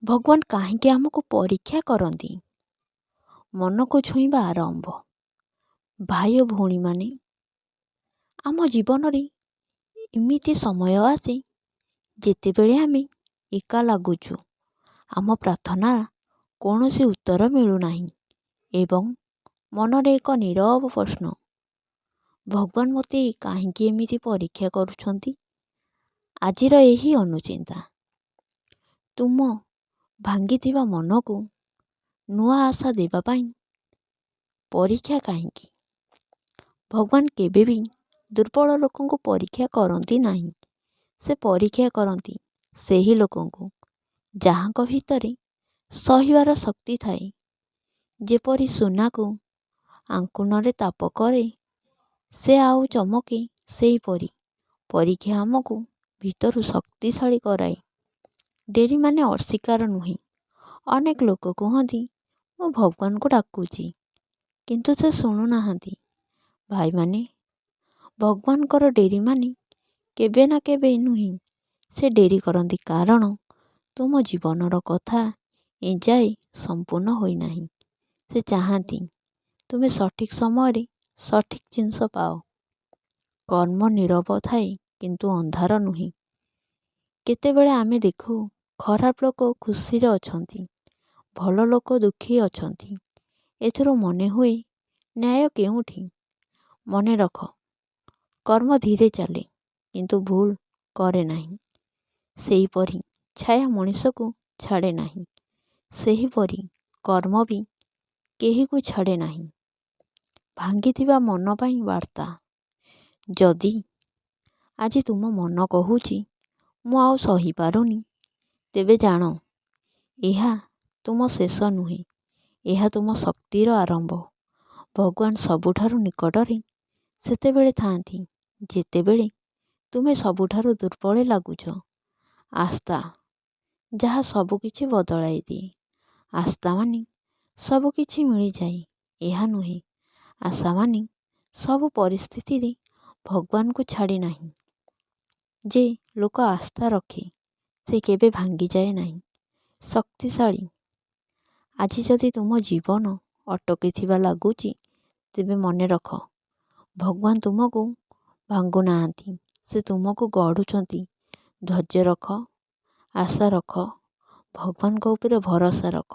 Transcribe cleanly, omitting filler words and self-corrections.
ଭଗବାନ କାହିଁକି ଆମକୁ ପରୀକ୍ଷା କରନ୍ତି? ମନକୁ ଛୁଇଁବା ଆରମ୍ଭ। ଭାଇ ଓ ଭଉଣୀମାନେ, ଆମ ଜୀବନରେ ଏମିତି ସମୟ ଆସେ ଯେତେବେଳେ ଆମେ ଏକା ଲାଗୁଛୁ। ଆମ ପ୍ରାର୍ଥନା କୌଣସି ଉତ୍ତର ମିଳୁନାହିଁ ଏବଂ ମନରେ ଏକ ନୀରବ ପ୍ରଶ୍ନ, ଭଗବାନ ମୋତେ କାହିଁକି ଏମିତି ପରୀକ୍ଷା କରୁଛନ୍ତି? ଆଜିର ଏହି ଅନୁଚିନ୍ତା ତୁମ ଭାଙ୍ଗିଥିବା ମନକୁ ନୂଆ ଆଶା ଦେବା ପାଇଁ ପରୀକ୍ଷା କାହିଁକି? ଭଗବାନ କେବେ ବି ଦୁର୍ବଳ ଲୋକଙ୍କୁ ପରୀକ୍ଷା କରନ୍ତି ନାହିଁ। ସେ ପରୀକ୍ଷା କରନ୍ତି ସେହି ଲୋକଙ୍କୁ ଯାହାଙ୍କ ଭିତରେ ସହିବାର ଶକ୍ତି ଥାଏ। ଯେପରି ସୁନାକୁ ଆଙ୍କୁନରେ ତାପ କରେ ସେ ଆଉ ଚମକେ, ସେହିପରି ପରୀକ୍ଷା ଆମକୁ ଭିତରୁ ଶକ୍ତିଶାଳୀ କରାଏ। ଡେରି ମାନେ ଅସ୍ୱୀକାର ନୁହେଁ। ଅନେକ ଲୋକ କୁହନ୍ତି ମୁଁ ଭଗବାନଙ୍କୁ ଡାକୁଛି କିନ୍ତୁ ସେ ଶୁଣୁନାହାନ୍ତି। ଭାଇମାନେ, ଭଗବାନଙ୍କର ଡେରି ମାନେ କେବେ ନା କେବେ ନୁହେଁ। ସେ ଡେରି କରନ୍ତି କାରଣ ତୁମ ଜୀବନର କଥା ଏଯାଏ ସମ୍ପୂର୍ଣ୍ଣ ହୋଇନାହିଁ। ସେ ଚାହାନ୍ତି ତୁମେ ସଠିକ୍ ସମୟରେ ସଠିକ୍ ଜିନିଷ ପାଅ। କର୍ମ ନୀରବ ଥାଏ କିନ୍ତୁ ଅନ୍ଧାର ନୁହେଁ। କେତେବେଳେ ଆମେ ଦେଖୁ ଖରାପ ଲୋକ ଖୁସିରେ ଅଛନ୍ତି, ଭଲ ଲୋକ ଦୁଃଖୀ ଅଛନ୍ତି। ଏଥିରୁ ମନେ ହୁଏ ନ୍ୟାୟ କେଉଁଠି? ମନେ ରଖ, କର୍ମ ଧୀରେ ଚାଲେ କିନ୍ତୁ ଭୁଲ କରେ ନାହିଁ। ସେହିପରି ଛାୟା ମଣିଷକୁ ଛାଡ଼େ ନାହିଁ। ସେହିପରି କର୍ମ ବି କେହିକୁ ଛାଡ଼େ ନାହିଁ। ଭାଙ୍ଗିଥିବା ମନ ପାଇଁ ବାର୍ତ୍ତା। ଯଦି ଆଜି ତୁମ ମନ କହୁଛି ମୁଁ ଆଉ ସହିପାରୁନି, ତେବେ ଜାଣ ଏହା ତୁମ ଶେଷ ନୁହେଁ, ଏହା ତୁମ ଶକ୍ତିର ଆରମ୍ଭ। ଭଗବାନ ସବୁଠାରୁ ନିକଟରେ ସେତେବେଳେ ଥାଆନ୍ତି ଯେତେବେଳେ ତୁମେ ସବୁଠାରୁ ଦୁର୍ବଳ ଲାଗୁଛ। ଆସ୍ଥା ଯାହା ସବୁକିଛି ବଦଳାଇ ଦିଏ। ଆସ୍ଥା ମାନେ ସବୁକିଛି ମିଳିଯାଏ ଏହା ନୁହେଁ। ଆଶା ମାନେ ସବୁ ପରିସ୍ଥିତିରେ ଭଗବାନଙ୍କୁ ଛାଡ଼େ ନାହିଁ। ଯେ ଲୋକ ଆସ୍ଥା ରଖେ ସେ କେବେ ଭାଙ୍ଗିଯାଏ ନାହିଁ। ଶକ୍ତିଶାଳୀ। ଆଜି ଯଦି ତୁମ ଜୀବନ ଅଟକିଥିବା ଲାଗୁଛି, ତେବେ ମନେ ରଖ ଭଗବାନ ତୁମକୁ ଭାଙ୍ଗୁନାହାନ୍ତି, ସେ ତୁମକୁ ଗଢ଼ୁଛନ୍ତି। ଧୈର୍ଯ୍ୟ ରଖ, ଆଶା ରଖ, ଭଗବାନଙ୍କ ଉପରେ ଭରସା ରଖ।